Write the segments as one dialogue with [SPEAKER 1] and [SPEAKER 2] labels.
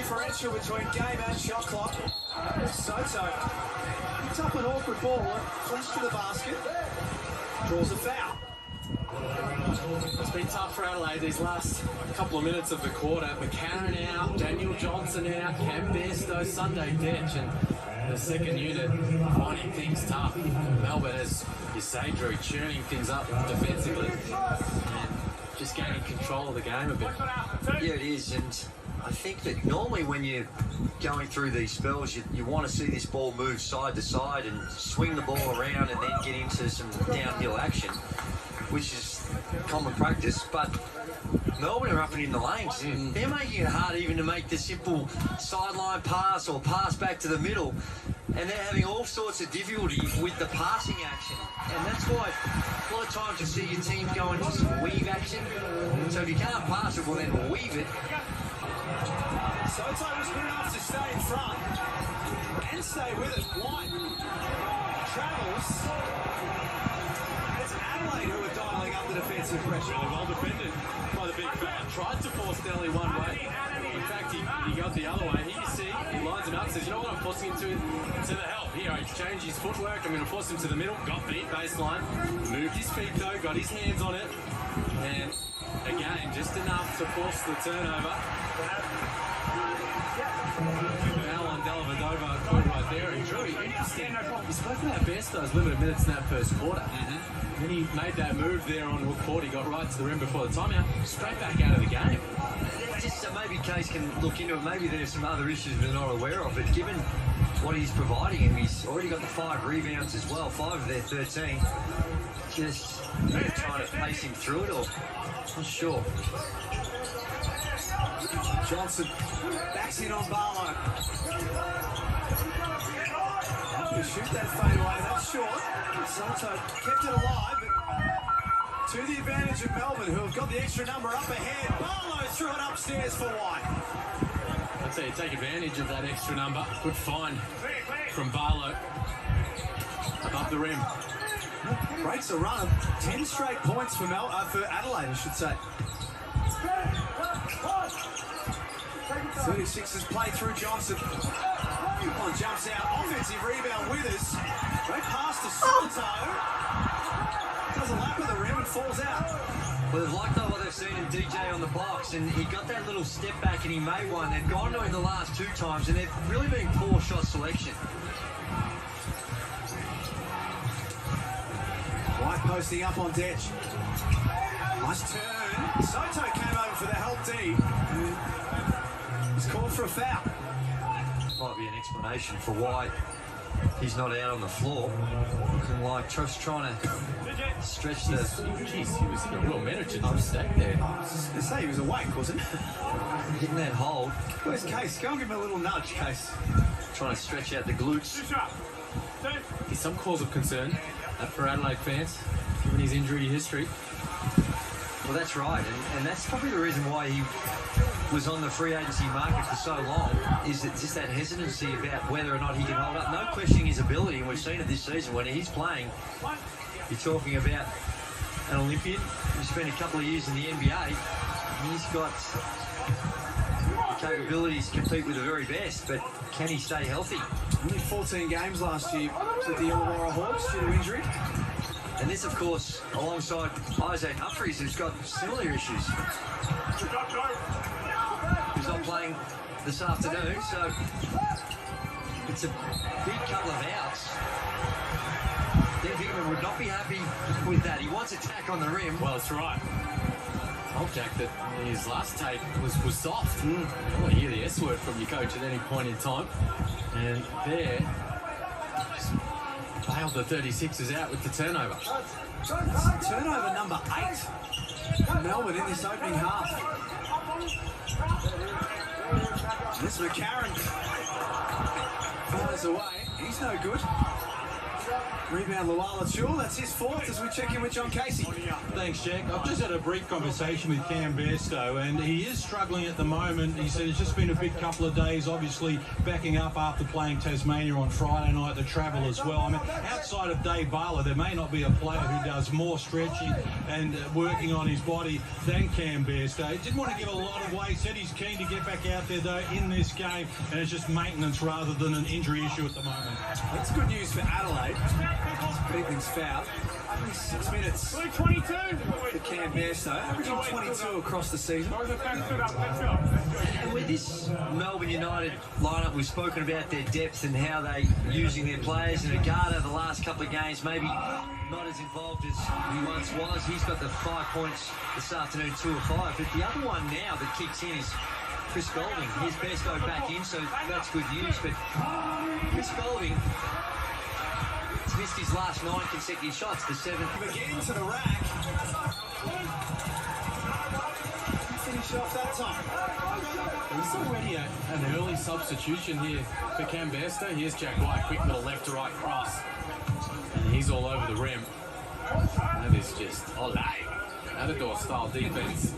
[SPEAKER 1] differential between game and shot clock. Sotto picks up an awkward ball, flushed to the basket, draws a foul.
[SPEAKER 2] It's been tough for Adelaide these last couple of minutes of the quarter. McCarron out, Daniel Johnson out, Cam Bairstow, Sunday bench, and the second unit finding things tough. Melbourne, as you say, Drew, churning things up defensively and just gaining control of the game a bit.
[SPEAKER 3] Yeah, it is, and I think that normally when you're going through these spells, you want to see this ball move side to side and swing the ball around and then get into some downhill action, which is common practice. But Melbourne are up and in the lanes. They're making it hard even to make the simple sideline pass or pass back to the middle, and they're having all sorts of difficulty with the passing action. And that's why a lot of times you see your team go into some weave action. So if you can't pass it, well then weave it.
[SPEAKER 1] Sotto was good enough to stay in front and stay with it. White travels. It's Adelaide who are dialing up the defensive pressure.
[SPEAKER 2] Really well defended by the big fella. Tried to force Delhi one way. In fact, he got the other way. Here you see, he lines him up, says, you know what, I'm forcing him to the help. Here, he's changed his footwork. I'm going to force him to the middle. Got beat baseline. Moved his feet, though. Got his hands on it. And again, just enough to force the turnover. Foul on Dellavedova right there. And Drew, interesting. You spoke about Bairstow's limited minutes in that first quarter. Then he made that move there on hook court. He got right to the rim before the timeout. Straight back out of the game.
[SPEAKER 3] Just maybe Case can look into it. Maybe there's some other issues we're not aware of. But given what he's providing him, he's already got the 5 rebounds as well. 5 of their 13. Just trying to pace him through it, or not sure.
[SPEAKER 1] Johnson backs in on Barlow. To shoot that fade away, that's short. Sotto kept it alive, but to the advantage of Melbourne, who have got the extra number up ahead. Barlow threw it upstairs for White.
[SPEAKER 2] I'd say you take advantage of that extra number. Good find from Barlow. Above the rim.
[SPEAKER 1] Breaks a run of 10 straight points for Adelaide, I should say. 36ers play through Johnson. One jumps out, offensive rebound, Withers. Great pass to Sotto. Does a lap of the rim and falls out.
[SPEAKER 3] Well, they've liked what they've seen in DJ on the box, and he got that little step back and he made one. They've gone to him the last 2 times, and they've really been poor shot selection.
[SPEAKER 1] White posting up on Detch. Nice turn. Sotto came over for the help D. He's called for a foul.
[SPEAKER 3] Might be an explanation for why he's not out on the floor. Looking like just trying to stretch the...
[SPEAKER 2] Jeez, he was a real manager mistake there.
[SPEAKER 1] I was just going to say, he was awake, wasn't he?
[SPEAKER 3] Hitting that hold.
[SPEAKER 1] Where's Case? Go and give him a little nudge, Case.
[SPEAKER 3] Trying to stretch out the glutes.
[SPEAKER 2] There's some cause of concern for Adelaide fans, given his injury history.
[SPEAKER 3] Well, that's right, and that's probably the reason why he was on the free agency market for so long, is that just that hesitancy about whether or not he can hold up. No questioning his ability, and we've seen it this season. When he's playing, you're talking about an Olympian who spent a couple of years in the NBA. He's got the capabilities to compete with the very best, but can he stay healthy?
[SPEAKER 1] Only 14 games last year with the Illawarra Hawks due to injury.
[SPEAKER 3] And this, of course, alongside Isaac Humphries, who's got similar issues. He's not playing this afternoon, so it's a big couple of outs. Dan Bigman would not be happy with that. He wants attack on the rim.
[SPEAKER 2] Well, that's right. Told Jack that his last take was soft. I want to hear the S word from your coach at any point in time. And there, bailed the 36ers out with the turnover.
[SPEAKER 1] Turnover number 8 for Melbourne in this opening half. This McCarron fires away. He's no good. Rebound Luala Chul, that's his fourth as we check in with John Casey.
[SPEAKER 4] Thanks, Jack. I've just had a brief conversation with Cam Bairstow, and he is struggling at the moment. He said it's just been a big couple of days, obviously backing up after playing Tasmania on Friday night, the travel as well. I mean, outside of Dave Barlow, there may not be a player who does more stretching and working on his body than Cam Bairstow. He didn't want to give a lot of weight, said he's keen to get back out there, though, in this game, and it's just maintenance rather than an injury issue at the moment.
[SPEAKER 1] That's good news for Adelaide. Beatling's foul. 6 minutes.
[SPEAKER 5] 22.
[SPEAKER 1] For Cam Bairstow, averaging 22 across the season.
[SPEAKER 3] And with this Melbourne United lineup, we've spoken about their depth and how they're using their players. And Agata, the last couple of games, maybe not as involved as he once was. He's got the 5 points this afternoon, 2 of 5. But the other one now that kicks in is Chris Golding. Here's Bairstow back in, so that's good news. But Chris Golding missed his last 9 consecutive shots, the 7th.
[SPEAKER 1] Again to the rack. Finish off that time.
[SPEAKER 2] He's already an early substitution here for Cam Bairstow. Here's Jack White, quick little left to right cross. And he's all over the rim. That is just Adelaide style defense.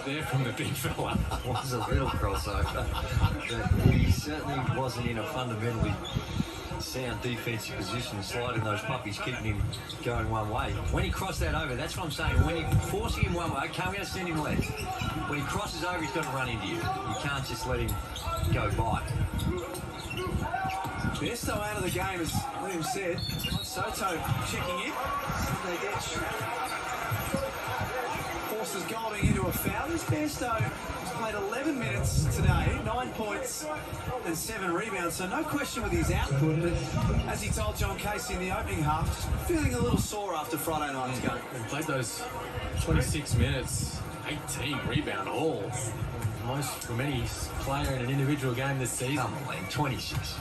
[SPEAKER 2] There from the big fella.
[SPEAKER 3] It was a little crossover, but he certainly wasn't in a fundamentally sound defensive position, sliding those puppies, keeping him going one way. When he crossed that over, that's what I'm saying. When you're forcing him one way, okay, I'm going to send him left. When he crosses over, he's got to run into you. You can't just let him go by.
[SPEAKER 1] Bairstow out of the game, as William said. Sotto checking in. Sunday Ditch forces Golding into a foul. This Bairstow has played 11 minutes today, 9 points and 7 rebounds, so no question with his output, but as he told John Casey in the opening half, just feeling a little sore after Friday night's game.
[SPEAKER 2] He played those 26 minutes, 18 rebound all. Most from any player in an individual game this season.
[SPEAKER 3] Come on, man, 26.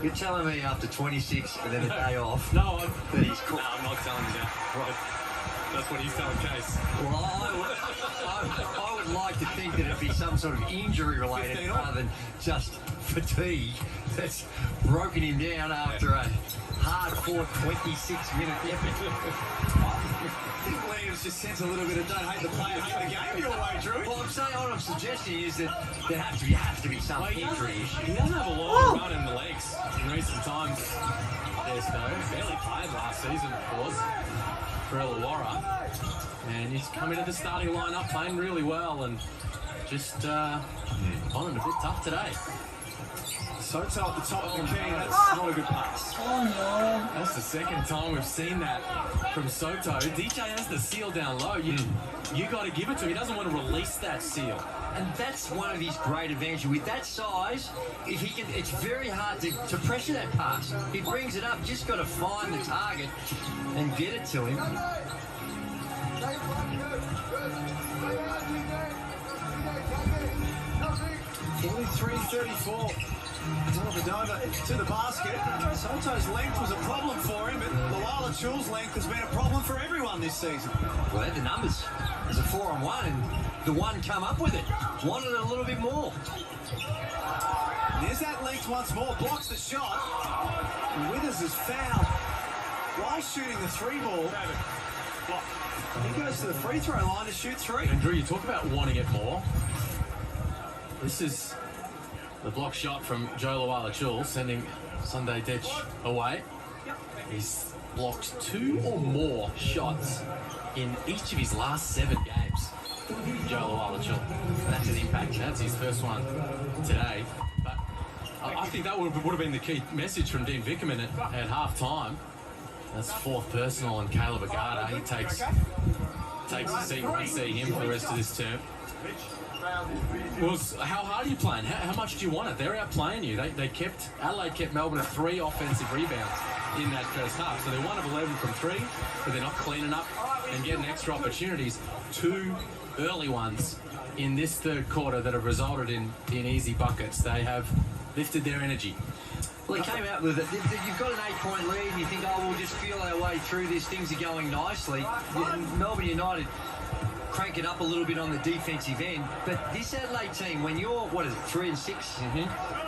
[SPEAKER 3] You're telling me after 26 and then a day off
[SPEAKER 2] No,
[SPEAKER 3] that he's cool?
[SPEAKER 2] no, I'm not telling you that. That's what he's telling Case.
[SPEAKER 3] Well, I would like to think that it'd be some sort of injury related rather than just fatigue that's broken him down after a hard-fought 26-minute effort.
[SPEAKER 1] I think Williams just sent a little bit of don't hate the player, hate the game your way, Drew.
[SPEAKER 3] Well, I'm saying what I'm suggesting is that there has to be some
[SPEAKER 2] Well,
[SPEAKER 3] injury issue.
[SPEAKER 2] He doesn't have a long run in the legs in recent times. Bairstow barely played last season, of course, for Illawarra. And he's come into the starting lineup playing really well and just finding it a bit tough today.
[SPEAKER 1] Sotto at the top of the key, that's not a good pass.
[SPEAKER 2] That's the second time we've seen that from Sotto. DJ has the seal down low. You got to give it to him. He doesn't want to release that seal.
[SPEAKER 3] And that's one of his great advantages. With that size, if he can, it's very hard to pressure that pass. He brings it up, just got to find the target and get it to him.
[SPEAKER 1] 43-34. Dellavedova to the basket. Sotto's length was a problem for him, but Luala Chul's length has been a problem for everyone this season.
[SPEAKER 3] Well, they had the numbers. There's a 4-on-1, and the one come up with it. Wanted it a little bit more.
[SPEAKER 1] And there's that length once more. Blocks the shot. And Withers is fouled while shooting the 3-ball. He goes to the free throw line to shoot 3.
[SPEAKER 2] And Drew, you talk about wanting it more. This is the block shot from Joe Luala-Chul, sending Sunday Ditch away. He's blocked 2 or more shots in each of his last 7 games. Joe Luala-Chul. That's an impact. That's his first one today. But I think that would have been the key message from Dean Vickerman at half-time. That's 4th personal on Caleb Agata. He takes a seat. We see him for the rest of this term. Well, how hard are you playing? How much do you want it? They're outplaying you. Adelaide kept Melbourne at 3 offensive rebounds in that first half. So they're 1 of 11 from 3, but they're not cleaning up and getting extra opportunities. 2 early ones in this third quarter that have resulted in easy buckets. They have lifted their energy.
[SPEAKER 3] Well, he came out with it. You've got an 8-point lead, and you think, oh, we'll just feel our way through this. Things are going nicely. Melbourne United crank it up a little bit on the defensive end. But this Adelaide team, when you're, 3 and 6,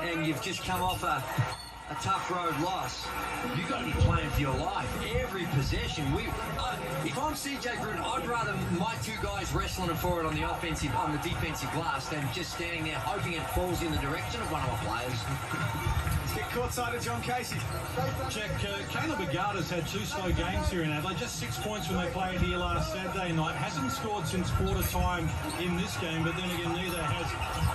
[SPEAKER 3] and you've just come off a a tough road loss, you've got to be playing for your life. Every possession. If I'm CJ Bruton, I'd rather my two guys wrestling for it on the defensive glass than just standing there hoping it falls in the direction of one of my players.
[SPEAKER 1] Let's get courtside of John Casey.
[SPEAKER 4] Jack, Caleb Agata's had 2 slow games here in Adelaide. Just 6 points when they played here last Saturday night. Hasn't scored since quarter time in this game, but then again, neither has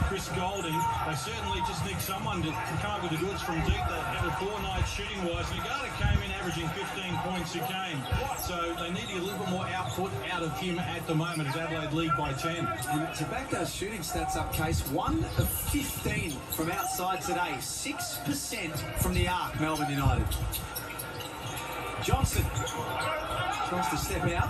[SPEAKER 4] Chris Golding. They certainly just need someone to come up with the goods from deep. They had a poor night shooting-wise. Agata came in averaging 15 points a game. So they need to get a little bit more output out of him at the moment as Adelaide lead by 10.
[SPEAKER 1] And to back those shooting stats up, Case, 1 of 15 from outside today. 6% from the arc, Melbourne United. Johnson tries to step out.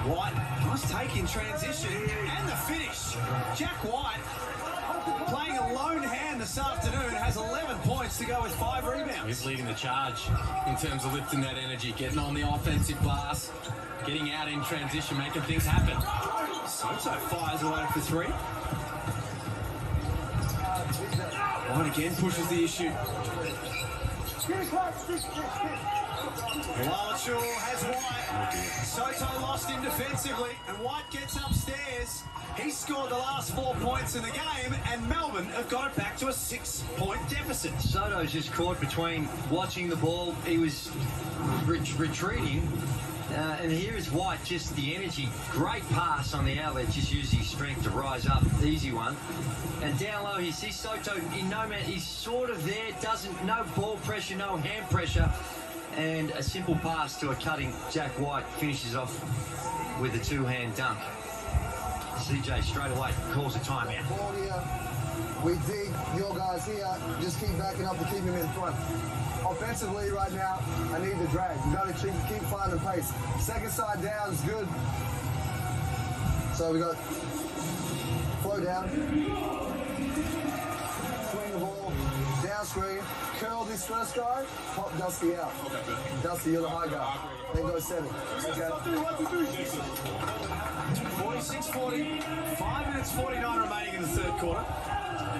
[SPEAKER 1] White, nice take in transition, and the finish. Jack White, playing a lone hand this afternoon, has 11 points to go with 5 rebounds.
[SPEAKER 2] He's leading the charge in terms of lifting that energy, getting on the offensive glass, getting out in transition, making things happen.
[SPEAKER 1] Sotto fires away for 3. White again pushes the issue. Lalachu has White. Sotto lost him defensively, and White gets upstairs. He scored the last 4 points in the game, and Melbourne have got it back to a 6-point deficit.
[SPEAKER 3] Soto's just caught between watching the ball. He was retreating. And here is White, just the energy. Great pass on the outlet, just used his strength to rise up. Easy one. And down low, he sees Sotto in no man. He's sort of there, no ball pressure, no hand pressure. And a simple pass to a cutting Jack White finishes off with a 2-hand dunk. CJ straight away calls a timeout.
[SPEAKER 5] Ball here. We dig your guys here. Just keep backing up to keep him in front. Offensively right now, I need the drag. You gotta keep finding pace. Second side down is good. So we got flow down. Swing the ball, down screen, curl this first guy, pop Dusty out. Dusty, you're the high guy. Then go 7. Okay.
[SPEAKER 1] 46-40, 5 minutes 49 remaining in the third quarter.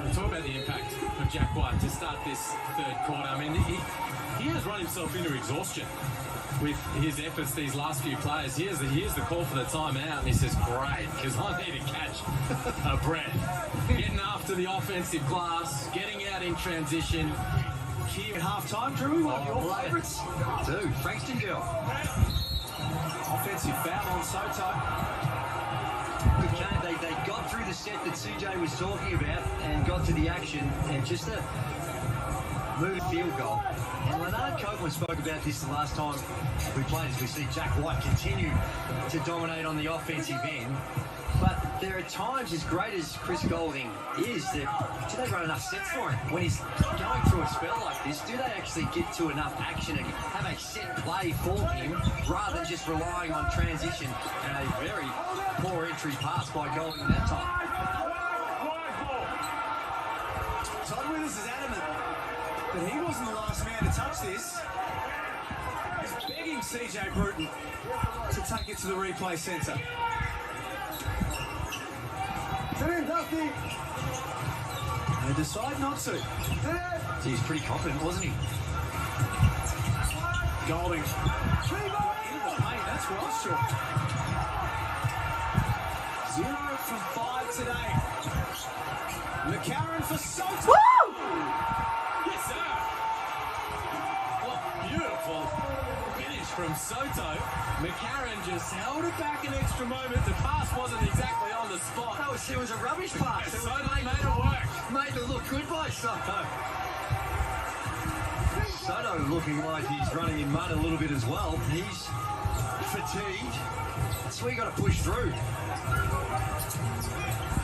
[SPEAKER 2] We talk about the impact of Jack White to start this third quarter. I mean, he has run himself into exhaustion with his efforts these last few players. Here's the call for the timeout, and he says, great, because I need to catch a breath. Getting after the offensive glass, getting out in transition.
[SPEAKER 1] Here at half-time, Drew, one of your favourites.
[SPEAKER 3] Dude, Frankston girl.
[SPEAKER 1] Offensive foul on Sotto.
[SPEAKER 3] They got through the set that CJ was talking about and got to the action, and just a move field goal. And Leonard Copeland spoke about this the last time we played, as we see Jack White continue to dominate on the offensive end. But there are times, as great as Chris Golding is, that do they run enough sets for him? When he's going through a spell like this, do they actually get to enough action and have a set play for him rather than just relying on transition and a very poor entry pass by Golding that time?
[SPEAKER 1] Todd Withers is adamant that he wasn't the last man to touch this. He's begging CJ Bruton to take it to the replay centre.
[SPEAKER 5] Sit in, Dusty.
[SPEAKER 1] They decide not to.
[SPEAKER 3] He's pretty confident, wasn't he?
[SPEAKER 1] Golding. Hey, that's right, sure. 0 from 5 today. McCarron for Sotto.
[SPEAKER 2] Yes, sir. What beautiful finish from Sotto. McCarron just held it back an extra moment. The pass wasn't exactly on the spot.
[SPEAKER 3] It was a rubbish pass.
[SPEAKER 2] Sotto made it work.
[SPEAKER 3] Made it look good by Sotto. Sotto looking like he's running in mud a little bit as well. He's fatigued. So we got to push through.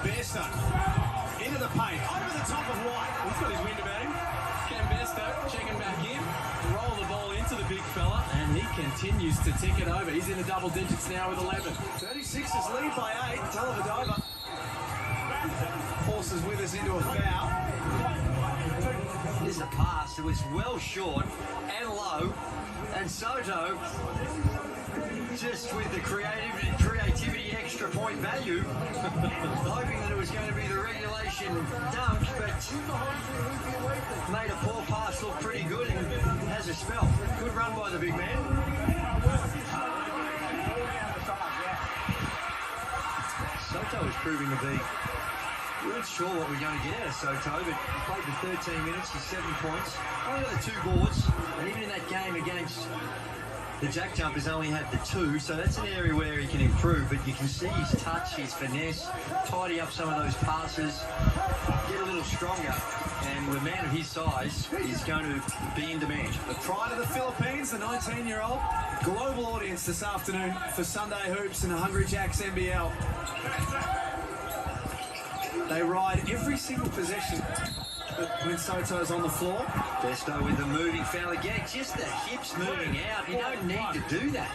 [SPEAKER 1] Bairstow into the paint, over the top of White.
[SPEAKER 2] He's got his wind about him. Cam Bairstow checking back in. Roll the ball into the big fella, and he continues to tick it over. He's in the double digits now with 11.
[SPEAKER 1] 36ers lead by 8. Talavadova forces Withers into a foul.
[SPEAKER 3] There's a pass that was well short and low, and Sotto just with the creativity, extra point value, hoping that it was going to be the regulation dunk, but made a poor pass look pretty good and has a spell. Good run by the big man. Sotto is proving to be, we weren't sure what we were going to get out of Sotto, but he played for 13 minutes, he's 7 points. Only got the 2 boards, and even in that game against the Jack Jumpers only had the 2, so that's an area where he can improve, but you can see his touch, his finesse, tidy up some of those passes, get a little stronger, and the man of his size is going to be in demand.
[SPEAKER 1] The pride of the Philippines, the 19-year-old. Global audience this afternoon for Sunday Hoops and the Hungry Jacks NBL. They ride every single possession when Soto's on the floor.
[SPEAKER 3] Besto with the moving foul again, just the hips moving out. You don't need to do that.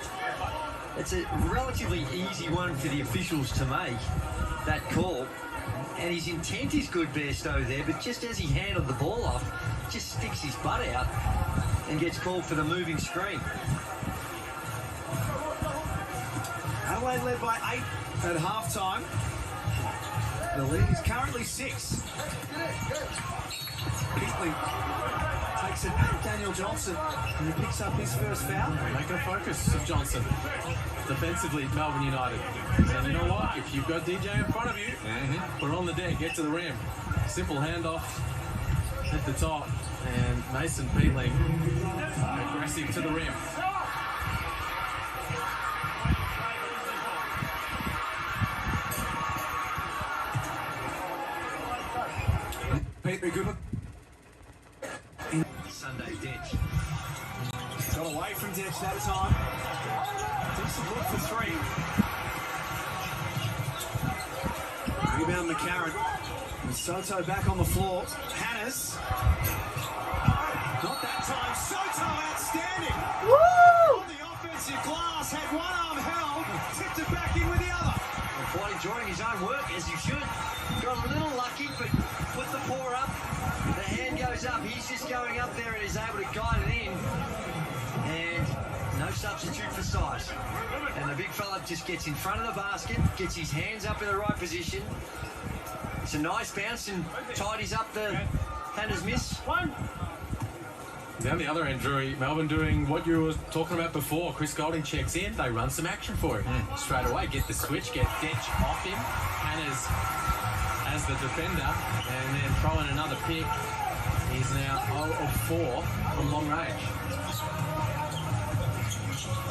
[SPEAKER 3] It's a relatively easy one for the officials to make, that call. And his intent is good, Besto there, but just as he handled the ball off, just sticks his butt out and gets called for the moving screen.
[SPEAKER 1] Adelaide led by 8 at halftime. The lead is currently 6. Keatley takes it at Daniel Johnson and he picks up his first foul.
[SPEAKER 2] Make a focus of Johnson. Defensively, Melbourne United. And you know what? If you've got DJ in front of you, put it on the deck, get to the rim. Simple handoff at the top. And Mason Peatling aggressive to the rim.
[SPEAKER 1] Peter Goodman.
[SPEAKER 3] Sunday ditch.
[SPEAKER 1] Got away from Ditch that time. Decent look for 3. Rebound McCarron. And Sotto back on the floor. Hannes. Not that time. Sotto outstanding. Woo! On the offensive glass. Had one arm held. Tipped it back in with the other.
[SPEAKER 3] And quite enjoying his own work, as he should. Got a little lucky, but put the paw up. The hand goes up. He's just going up there and is able to guide it in. And no substitute for size. And the big fella just gets in front of the basket, gets his hands up in the right position. It's a nice bounce and tidies up the Hannah's miss.
[SPEAKER 2] Down the other end, Drew, Melbourne doing what you were talking about before. Chris Golding checks in, they run some action for him. Straight away, get the switch, get Ditch off him. Hannah's as the defender, and then throw in another pick. He's now 0 of 4 from long range.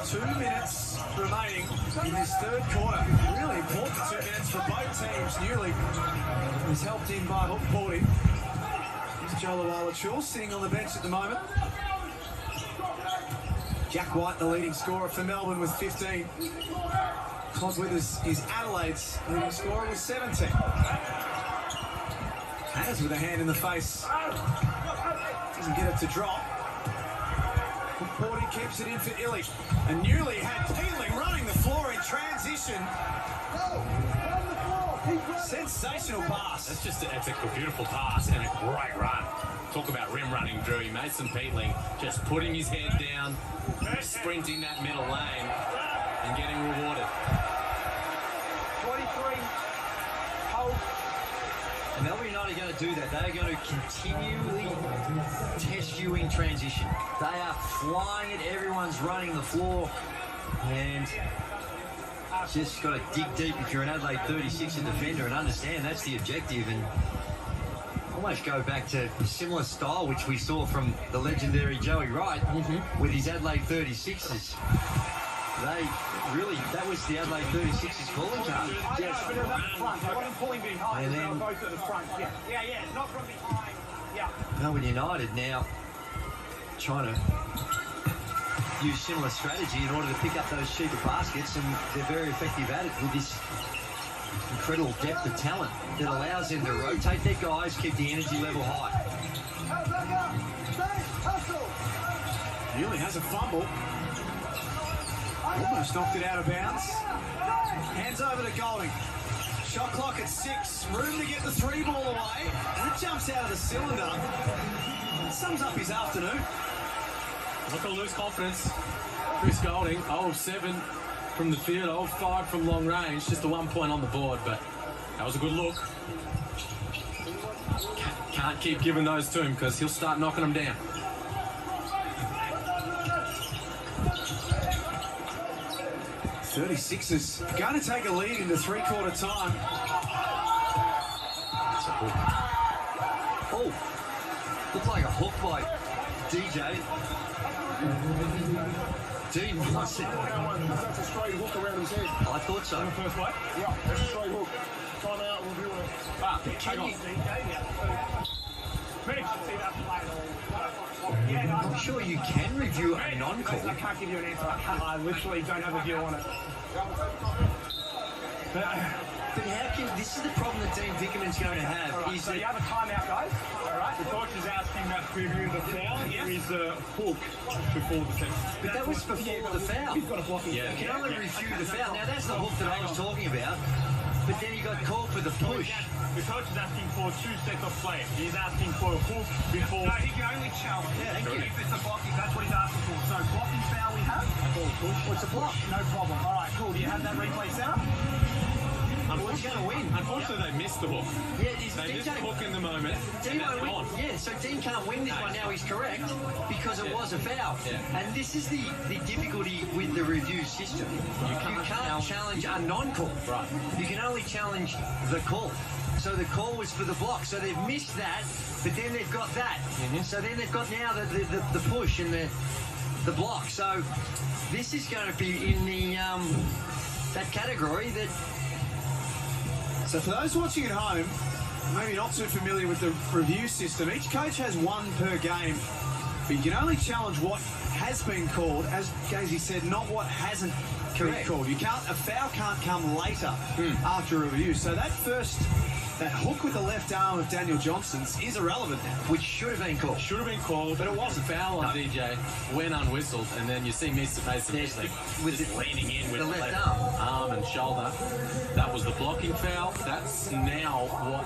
[SPEAKER 1] 2 minutes remaining in this third quarter. Really important 2 minutes for both teams. Newley was helped in by Hook Porty. Here's Joe Lawala-Chul sitting on the bench at the moment. Jack White, the leading scorer for Melbourne with 15. Todd Withers is Adelaide's leading scorer with 17. Hannes with a hand in the face. Doesn't get it to drop. Porty keeps it in for Illy. And Newley had Peatling running the floor in transition. Sensational pass.
[SPEAKER 2] It's a beautiful pass and a great run. Talk about rim running, Drew. Mason Peatling just putting his head down, sprinting that middle lane and getting rewarded.
[SPEAKER 3] 23. Hold. And Melbourne United are going to do that. They are going to continually test you in transition. They are flying it. Everyone's running the floor. And just got to dig deep if you're an Adelaide 36 defender and understand that's the objective. And almost go back to a similar style which we saw from the legendary Joey Wright with his Adelaide 36s. That was the Adelaide 36's calling card.
[SPEAKER 1] Yes, but at the front. I wasn't pulling behind.
[SPEAKER 3] And then,
[SPEAKER 1] both at the front. Yeah, not from behind. Yeah.
[SPEAKER 3] Melbourne United now trying to use similar strategy in order to pick up those cheaper baskets, and they're very effective at it with this incredible depth of talent that allows them to rotate their guys, keep the energy level high.
[SPEAKER 1] Newley has a fumble. Almost knocked it out of bounds. Hands over to Golding. Shot clock at 6. Room to get the 3 ball away. And it jumps out of the cylinder. It sums up his afternoon.
[SPEAKER 2] Not going to lose confidence. Chris Golding, 0 of 7 from the field, old 5 from long range, just a 1 point on the board, but that was a good look. Can't keep giving those to him because he'll start knocking them down.
[SPEAKER 1] '36 is going to take a lead into three-quarter time.
[SPEAKER 3] That's a hook. Oh, looked like a hook by DJ. Dean must have.
[SPEAKER 5] That's a straight hook around his head.
[SPEAKER 3] I thought so.
[SPEAKER 5] First way? Yeah, that's a straight hook. Time out, review it.
[SPEAKER 3] Can you? I'm sure you can review a non-call.
[SPEAKER 6] I can't give you an answer. I literally don't have a view on it.
[SPEAKER 3] But how can, this is the problem that Dean Vickerman's going to have.
[SPEAKER 6] Right, so you have a timeout, guys. All right. The coach is asking that preview the foul. Here is the hook before the foul.
[SPEAKER 3] But that was before the foul.
[SPEAKER 6] He's got a blocking.
[SPEAKER 3] You can only review the foul. Now that's the hook that I was talking about. But then he got called for the push.
[SPEAKER 6] The coach is asking for 2 sets of play. He's asking for a hook before. No, he can only challenge.
[SPEAKER 3] Yeah, thank you.
[SPEAKER 6] If it's a blocking, that's what he's asking for. So blocking foul we have.
[SPEAKER 3] What's a block?
[SPEAKER 6] No problem. All right, cool. Do you have that replay set up?
[SPEAKER 3] Who's going to win?
[SPEAKER 2] Unfortunately, they missed the hook.
[SPEAKER 3] Yeah,
[SPEAKER 2] They missed the hook in the moment,
[SPEAKER 3] Dean
[SPEAKER 2] and that's
[SPEAKER 3] won't win.
[SPEAKER 2] gone.
[SPEAKER 3] Yeah, so Dean can't win this one now, he's correct, because it was a foul.
[SPEAKER 2] Yeah.
[SPEAKER 3] And this is the difficulty with the review system. You can't challenge a non-call.
[SPEAKER 2] Right.
[SPEAKER 3] You can only challenge the call. So the call was for the block. So they've missed that, but then they've got that. So then they've got now the push and the block. So this is going to be in the that category that.
[SPEAKER 1] So for those watching at home, maybe not too familiar with the review system, each coach has 1 per game, but you can only challenge what has been called, as Gazy said, not what hasn't been called. A foul can't come later after a review. So that hook with the left arm of Daniel Johnson's is irrelevant now.
[SPEAKER 3] Which should have been called.
[SPEAKER 2] Should have been called, but it was a foul on DJ when unwhistled, and then you see Mr. basically
[SPEAKER 3] With
[SPEAKER 2] just leaning in with
[SPEAKER 3] the
[SPEAKER 2] the
[SPEAKER 3] left
[SPEAKER 2] arm and shoulder. That was the blocking foul. That's now what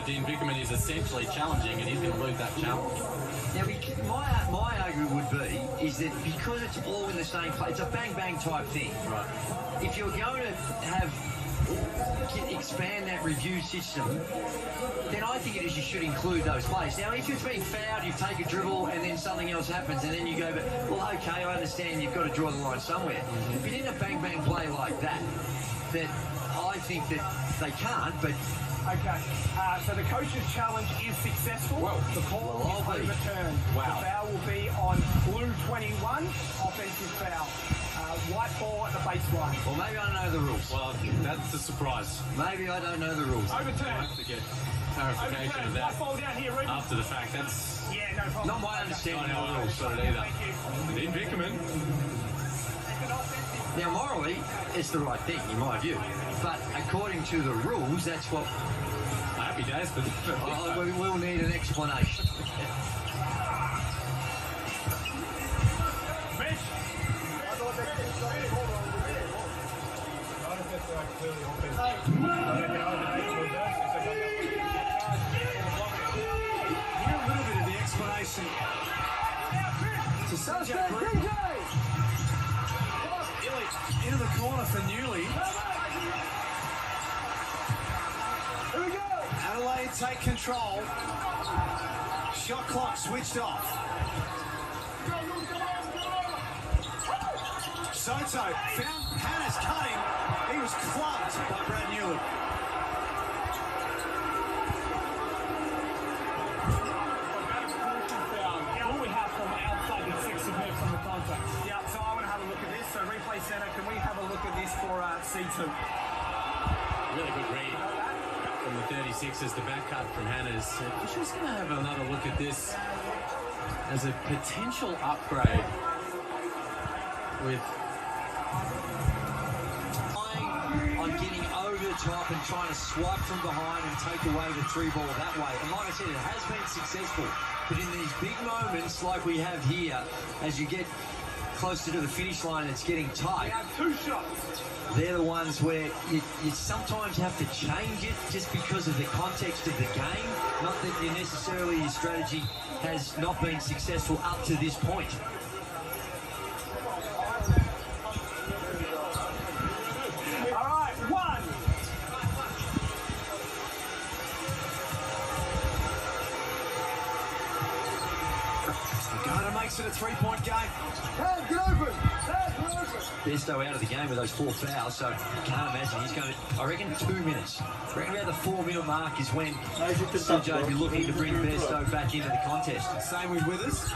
[SPEAKER 2] Dean Vickerman is essentially challenging, and he's going to lose that challenge.
[SPEAKER 3] Now, my argument would be is that because it's all in the same place, it's a bang-bang type thing.
[SPEAKER 2] Right.
[SPEAKER 3] If you're going to expand that review system, then I think it is you should include those plays. Now, if you've been fouled, you take a dribble and then something else happens and then you go, well, okay, I understand you've got to draw the line somewhere. If you're in a bang-bang play like that I think that they can't, but...
[SPEAKER 6] Okay, so the coach's challenge is successful.
[SPEAKER 3] Well,
[SPEAKER 6] the call is overturned.
[SPEAKER 2] Wow.
[SPEAKER 6] The foul will be on blue 21, offensive foul. White ball at the baseline.
[SPEAKER 3] Well, maybe I don't know the rules.
[SPEAKER 2] Well, that's a surprise.
[SPEAKER 3] Maybe I don't know the rules.
[SPEAKER 2] I
[SPEAKER 6] Overturned.
[SPEAKER 2] have to get clarification of
[SPEAKER 6] Overturned.
[SPEAKER 2] that
[SPEAKER 6] White ball down here, Ruben.
[SPEAKER 2] after the fact. That's
[SPEAKER 6] Yeah, no problem.
[SPEAKER 3] Not my understanding
[SPEAKER 2] not
[SPEAKER 3] of the
[SPEAKER 2] how I
[SPEAKER 3] rules.
[SPEAKER 2] understood it either.
[SPEAKER 6] Thank you.
[SPEAKER 2] Dean Vickerman.
[SPEAKER 3] Now, morally, it's the right thing, in my view. But according to the rules, that's what...
[SPEAKER 2] Happy days, but
[SPEAKER 3] we will need an explanation.
[SPEAKER 6] Mitch.
[SPEAKER 1] Hear a little bit of the explanation to Sanjay Group. Into the corner for Newley.
[SPEAKER 5] Here we go.
[SPEAKER 1] Adelaide take control. Shot clock switched off. Sotto found Hannah's cutting. He was clubbed by Brad Newley.
[SPEAKER 6] What do we have from outside the 6 submit from the contact? Yeah, so I want to have a look at this. So replay center, can we have a look at this for C2?
[SPEAKER 2] really good read from the 36ers, the back cut from Hannah's. We're just going to have another look at this as a potential upgrade with
[SPEAKER 3] on getting over the top and trying to swipe from behind and take away the 3 ball that way. And like I said, it has been successful. But in these big moments like we have here, as you get closer to the finish line and it's getting tight,
[SPEAKER 6] We have 2 shots.
[SPEAKER 3] they're the ones where you sometimes have to change it just because of the context of the game. Not that necessarily your strategy has not been successful up to this point.
[SPEAKER 1] three-point game.
[SPEAKER 5] Hey, get open! Hey, get open!
[SPEAKER 3] Besto out of the game with those 4 fouls, so can't imagine he's going to, I reckon 2 minutes. I reckon about the 4-minute mark is when CJ will be looking to bring Besto back into the contest.
[SPEAKER 1] Same with Withers.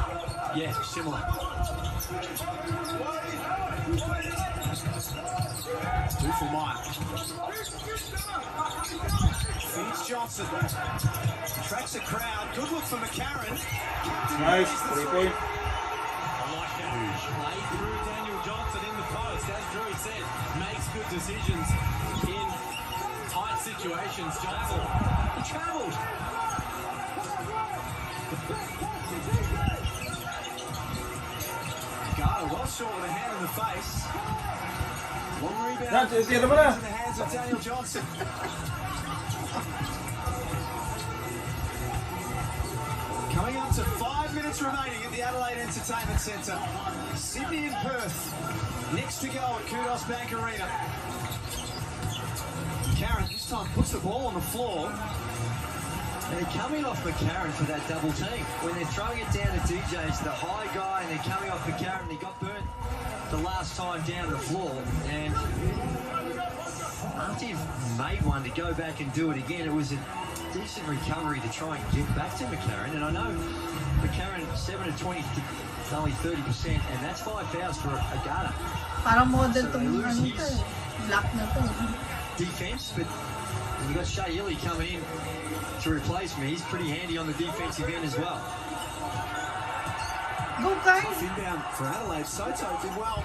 [SPEAKER 3] Yeah, similar.
[SPEAKER 1] Two for Mike. Feeds Johnson. Tracks the crowd. Good look for McCarron.
[SPEAKER 7] Nice, 3 point.
[SPEAKER 2] I like that. Play through Daniel Johnson in the post. As Drew said, makes good decisions in tight situations. Johnson, he travelled.
[SPEAKER 1] Garner well short with a hand in the face. Long rebound.
[SPEAKER 7] That's it,
[SPEAKER 1] in the hands of Daniel Johnson. Coming up to 5 minutes remaining at the Adelaide Entertainment Centre. Sydney and Perth next to go at Kudos Bank Arena. Karen this time puts the ball on the floor.
[SPEAKER 3] And they're coming off McCarron for that double team. When they're throwing it down to DJ's the high guy, and they're coming off McCarron. He got burnt the last time down the floor. And after you've made one to go back and do it again, it was a decent recovery to try and get back to McCarron. And I know McCarron 7 of 20, only 30%, and that's 5 fouls for a guard.
[SPEAKER 8] Parang model
[SPEAKER 3] So they
[SPEAKER 8] tong
[SPEAKER 3] lose
[SPEAKER 8] ano
[SPEAKER 3] his
[SPEAKER 8] to eh. Black na to.
[SPEAKER 3] defense, but you've got Shea Illy coming in to replace me. He's pretty handy on the defensive end as well.
[SPEAKER 8] Go guys!
[SPEAKER 1] Inbound for Adelaide. Sotto did well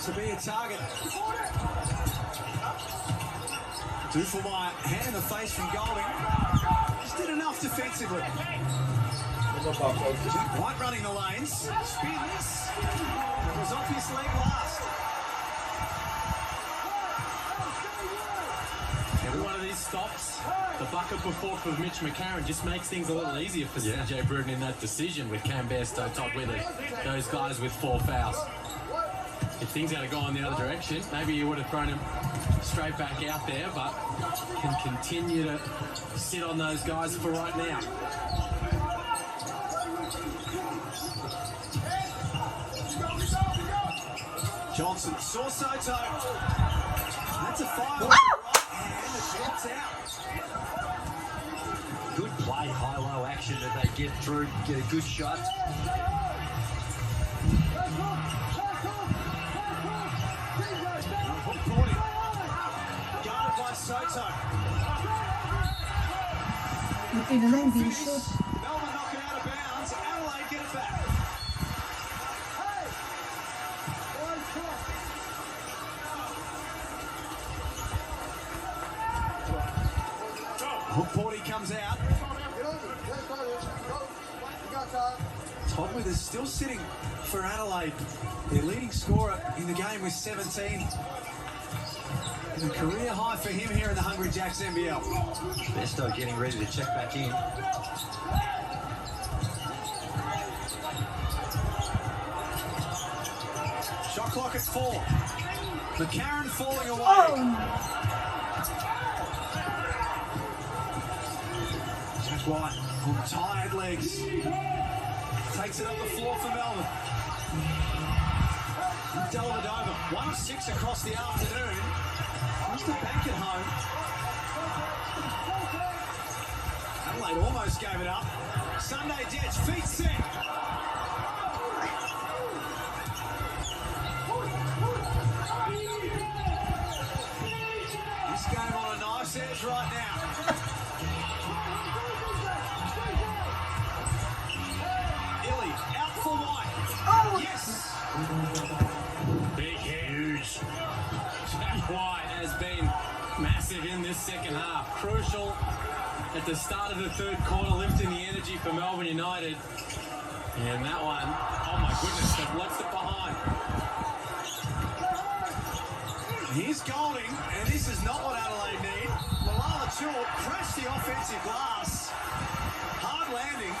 [SPEAKER 1] to be a target. Two for my hand in the face from Golding. Just did enough defensively. White running the lanes. Spins. It was off his leg last.
[SPEAKER 2] Every one of these stops, the bucket before for Mitch McCarron just makes things a little easier for CJ Bruton in that decision with Cam Bairstow, Todd Withers, those guys with 4 fouls. If things had to go in the other direction, maybe you would have thrown him straight back out there, but can continue to sit on those guys for right now.
[SPEAKER 1] Johnson saw Sotto. That's a foul. And the shot's out.
[SPEAKER 3] Good play, high-low action that they get through, get a good shot.
[SPEAKER 1] Guarded by Sotto.
[SPEAKER 8] Buti na lang, hindi shoot.
[SPEAKER 1] Melbourne knock it out of bounds. Adelaide get it back. Hookporty comes out. Todd Withers still sitting for Adelaide. Their leading scorer in the game with 17. And a career high for him here in the Hungry Jacks NBL.
[SPEAKER 3] Besto getting ready to check back in.
[SPEAKER 1] Shot clock at 4. McCarron falling away.
[SPEAKER 8] Oh!
[SPEAKER 1] Jack White on tired legs. Takes it up the floor for Melbourne. Dellavedova, 1 of 6 across the afternoon. Wants to bank it home. Adelaide almost gave it up. Sunday Jets, feet set. This game on a nice edge right now. Illy out for White.
[SPEAKER 8] Oh!
[SPEAKER 1] Yes.
[SPEAKER 2] Big hit. Huge. Jack White has been massive in this second half. Crucial at the start of the third quarter, lifting the energy for Melbourne United. And that one, oh my goodness, they've left it behind.
[SPEAKER 1] Here's Golding, and this is not what Adelaide need. Malala Chua crashed the offensive glass. Hard landing.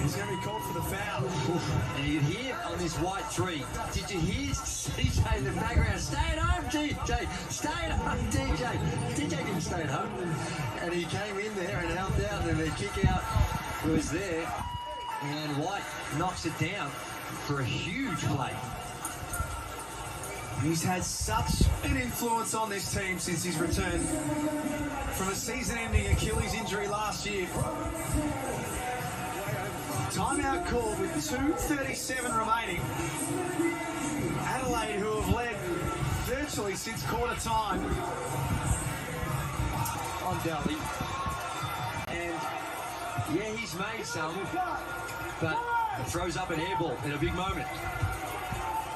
[SPEAKER 1] He's going to be called for the foul.
[SPEAKER 3] And you hear on this white three, did you hear DJ in the background? Stay at home, DJ. Stay at home, DJ. DJ didn't stay at home. And he came in there and helped out, and the kick out was there. And White knocks it down for a huge play.
[SPEAKER 1] He's had such an influence on this team since his return from a season-ending Achilles injury last year. Timeout called with 2:37 remaining. Adelaide, who have led virtually since quarter time,
[SPEAKER 3] On Dally. And yeah, he's made some, but throws up an air ball in a big moment.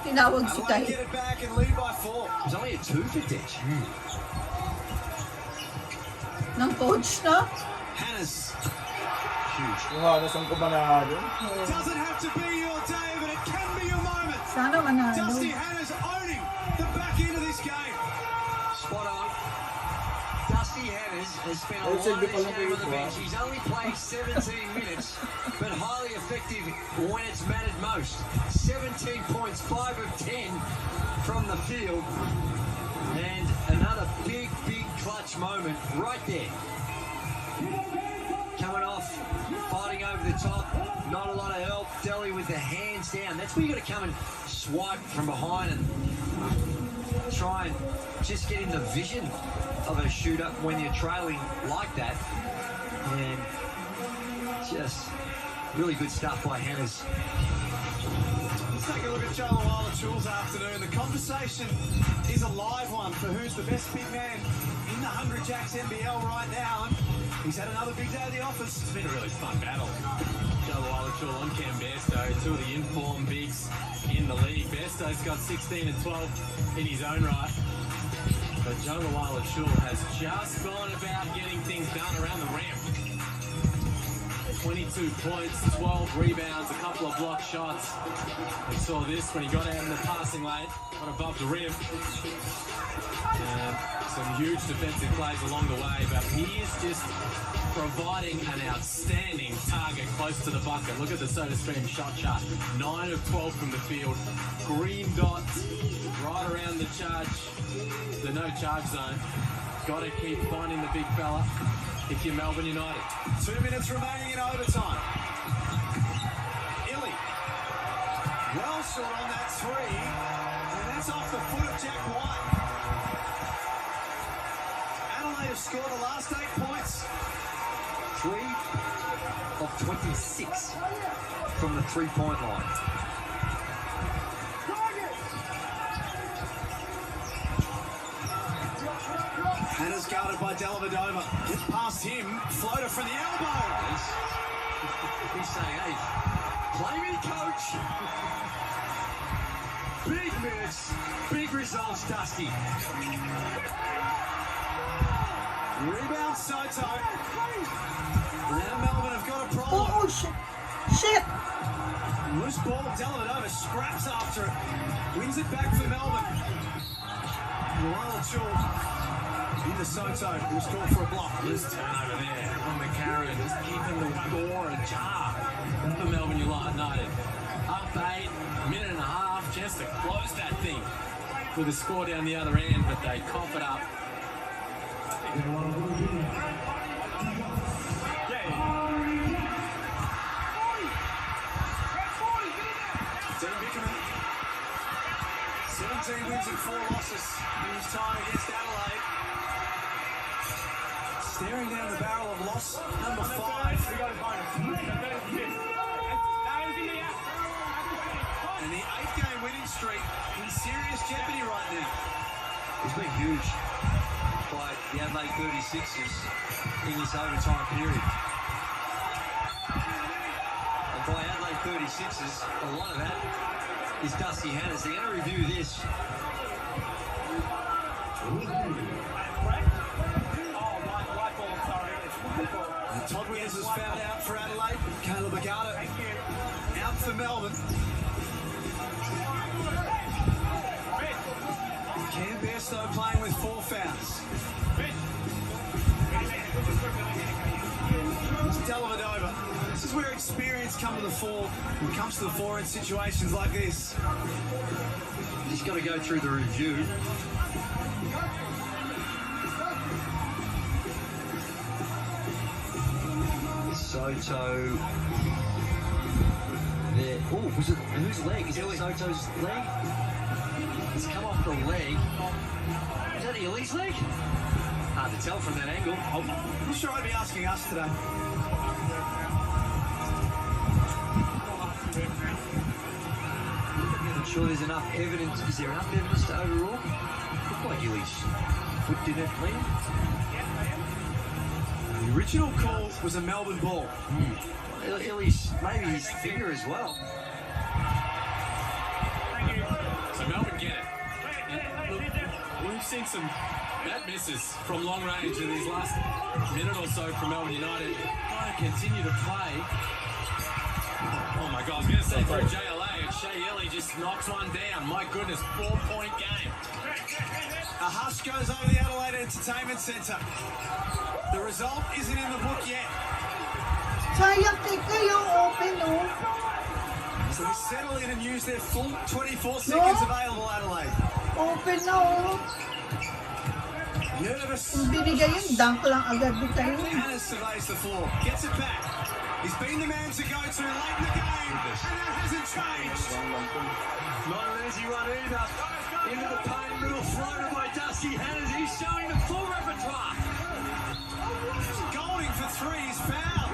[SPEAKER 8] Tinawag si
[SPEAKER 1] Adelaide
[SPEAKER 8] Tay.
[SPEAKER 1] get it back and lead by 4.
[SPEAKER 3] It was only a 2 for Ditch.
[SPEAKER 8] Ng coach, no?
[SPEAKER 1] Hannah's
[SPEAKER 3] Huge.
[SPEAKER 7] Yung halos ang kumanado.
[SPEAKER 1] doesn't have to be your day, but it can be your moment.
[SPEAKER 8] Sana manalo.
[SPEAKER 1] Dusty Hannah's owning the back end of this game.
[SPEAKER 3] Spot on. Dusty Hannahs has spent a lot of this game on the bench. He's only played 17 minutes, but highly effective when it's mattered most. 17 points, 5 of 10 from the field. And another big clutch moment right there. Coming off, fighting over the top, not a lot of help. Delhi with the hands down. That's where you got to come and swipe from behind and try and just get in the vision of a shooter when you're trailing like that. And just really good stuff by Hannahs.
[SPEAKER 1] Let's take a look at Joe Lawala-Chul's afternoon. The conversation is a live one for who's the best big man in the 100 Jacks NBL right now. He's had another big day at the office.
[SPEAKER 2] It's been a really fun battle. Joe Lawala-Chul on Cam Bairstow, two of the informed bigs in the league. Bairstow's got 16 and 12 in his own right. But Joe Lawala-Chul has just gone about getting things done around the rim. 22 points, 12 rebounds, a couple of block shots. We saw this when he got out in the passing lane, got above the rim. Some huge defensive plays along the way, but he is just providing an outstanding target close to the bucket. Look at the Sotto shot chart. 9 of 12 from the field. Green dots right around the no charge zone. Got to keep finding the big fella if you're Melbourne United.
[SPEAKER 1] 2 minutes remaining in overtime. Illy, well short on that three, and that's off the foot of Jack White. Adelaide have scored the last 8 points.
[SPEAKER 3] 3 of 26 from the three-point line.
[SPEAKER 1] Hannah's guarded by Dellavedova. Gets past him. Floater from the elbow.
[SPEAKER 3] He's saying, hey, play me, coach. Big minutes, big results, Dusty.
[SPEAKER 1] Rebound Sotto. Now Melbourne have got a problem.
[SPEAKER 8] Oh, shit.
[SPEAKER 1] Loose ball. Dellavedova scraps after it. Wins it back for Melbourne. Lawala-Chul into Sotto, who's called for a block.
[SPEAKER 2] This turnover there on McCarron, just keeping the door ajar for Melbourne United. Up 8, minute and a half, chance to close that thing with a score down the other end, but they cough it up.
[SPEAKER 1] Dean Bickerman, 17 wins and 4 losses in his time against Adelaide. Staring down the barrel of loss number 5. And the 8-game winning streak in serious jeopardy right now.
[SPEAKER 3] It's been huge by the Adelaide 36ers in this overtime period. And by Adelaide 36ers, a lot of that is Dusty Hannahs. They're going to review this.
[SPEAKER 1] Todd Williams has found out for Adelaide. Caleb Agata out for Melbourne. Cam Bairstow playing with 4 fouls. It's Dellavedova. This is where experience comes to the fore in situations like this.
[SPEAKER 3] He's got to go through the review. Sotto. There. Oh, was it whose leg? Is it Soto's leg? It's come off the leg. Is that Illy's leg? Hard to tell from that angle.
[SPEAKER 1] I'm not sure I'd be asking us today.
[SPEAKER 3] I'm not sure there's enough evidence. Is there enough evidence to overrule? Looked like Illy's foot didn't land.
[SPEAKER 1] The original call was a Melbourne ball.
[SPEAKER 3] Illy's, maybe his finger as well.
[SPEAKER 2] So Melbourne get it. And look, we've seen some bad misses from long range in these last minute or so from Melbourne United. Trying to continue to play. Oh my God, I was going to say through JLA, and Shea Ellie just knocks one down. My goodness, 4-point game.
[SPEAKER 1] A hush goes over the Adelaide Entertainment Centre. The result isn't in the book yet.
[SPEAKER 8] Sayang kayo open, oh.
[SPEAKER 1] So we settle in and use their full 24 seconds available, Adelaide.
[SPEAKER 8] Open na, oh.
[SPEAKER 1] Nervous.
[SPEAKER 8] Kung binigay yun, dunk lang agad di kayo.
[SPEAKER 1] Hannes surveys the floor, gets it back. He's been the man to go to late in the game, and that hasn't changed.
[SPEAKER 3] Not an easy one either. Into the paint, little floater by Dusty Hannes. He's showing the full repertoire.
[SPEAKER 1] Golding for three is fouled.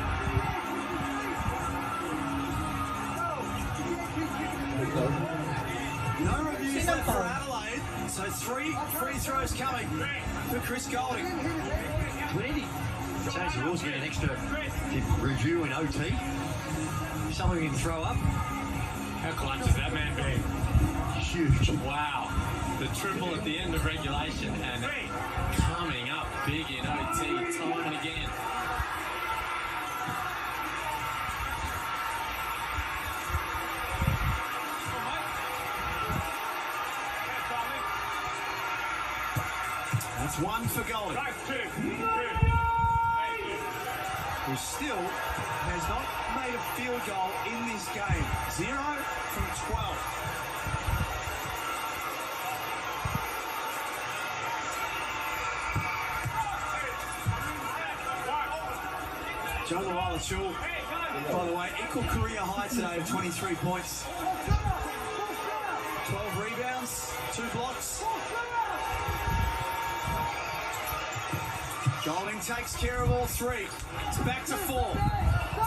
[SPEAKER 1] No reviews left for Adelaide, so 3 free throws coming for Chris Golding.
[SPEAKER 3] Where did he change the rules? Get an extra review in OT. Someone can throw up.
[SPEAKER 2] How clutch has that man been?
[SPEAKER 3] Huge.
[SPEAKER 2] Wow. The triple at the end of regulation and coming up big in OT time and again.
[SPEAKER 1] That's one for Golding, who still has not made a field goal in this game. 0 from 12. Joe Lawala-Chul, by the way, equal career high today of 23 points. 12 rebounds, 2 blocks. Golding takes care of all 3. It's back to 4.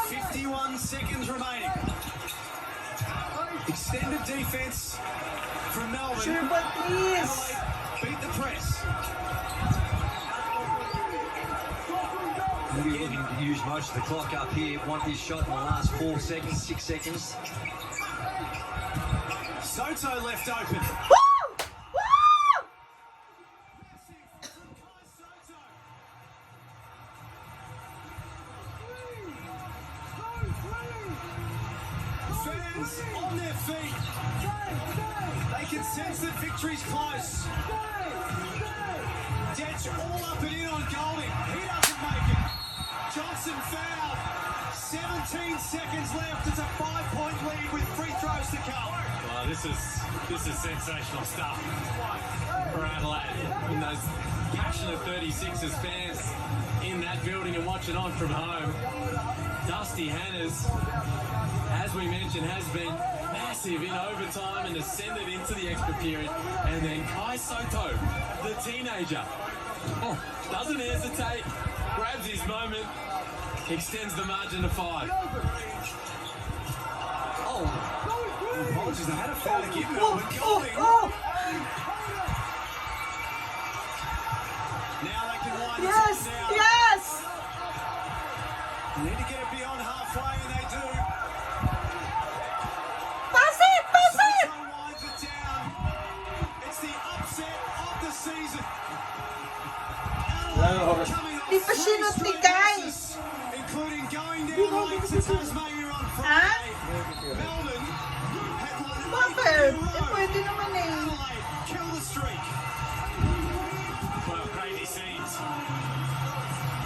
[SPEAKER 1] 51 seconds remaining. Extended defense from Melbourne.
[SPEAKER 8] Sure, but please.
[SPEAKER 1] Adelaide beat the press.
[SPEAKER 3] We'll be looking to use most of the clock up here. Want this shot in the last 4 seconds, 6 seconds.
[SPEAKER 1] Sotto left open. Fans on their feet. They can sense that victory's close. Detch all up and in on Golding. He doesn't make it. Johnson fouled. 17 seconds left. It's a 5-point lead with free throws to come.
[SPEAKER 2] Well, this is sensational stuff for Adelaide. And those passionate 36ers fans in that building and watching on from home. Dusty Hannes, as we mentioned, has been massive in overtime and ascended into the extra period. And then Kai Sotto, the teenager, doesn't hesitate, grabs his moment, extends the margin to 5.
[SPEAKER 1] Oh, apologies, they had a foul to give Melbourne. Golding. Now they can wind
[SPEAKER 8] Yes,
[SPEAKER 1] this one down.
[SPEAKER 8] yes.
[SPEAKER 1] They need to get it beyond halfway, and they do.
[SPEAKER 8] Pass it, pass it.
[SPEAKER 1] Sotto winds it down. It's the upset of the season. Adelaide coming off
[SPEAKER 8] Di pa
[SPEAKER 1] 3
[SPEAKER 8] sinot ni
[SPEAKER 1] straight
[SPEAKER 8] Kai.
[SPEAKER 1] losses, including going down late to Tasmania on Friday. Melbourne had won 8
[SPEAKER 8] Bakit?
[SPEAKER 1] in a row.
[SPEAKER 8] Eh, pwede naman eh.
[SPEAKER 1] Adelaide kill the streak.
[SPEAKER 2] Well, crazy scenes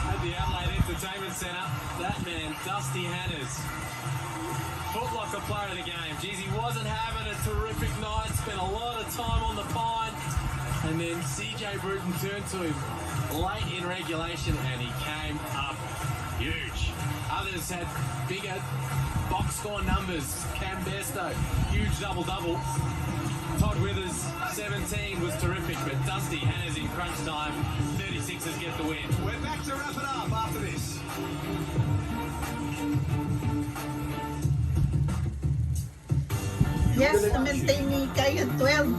[SPEAKER 2] at the Adelaide Entertainment Centre. That man Dusty Hannahs. Foot Locker player of the game. Geez, he wasn't having a terrific night, spent a lot of time on the pine, and then CJ Bruton turned to him late in regulation and he came up huge. Others had bigger box score numbers. Cam Bairstow, huge double-double. Todd Withers, 17 was terrific, but Dusty Hannahs in crunch time, 36ers get the win.
[SPEAKER 1] We're back to wrap it up after this.
[SPEAKER 8] Yes, maintain ni kayo 12.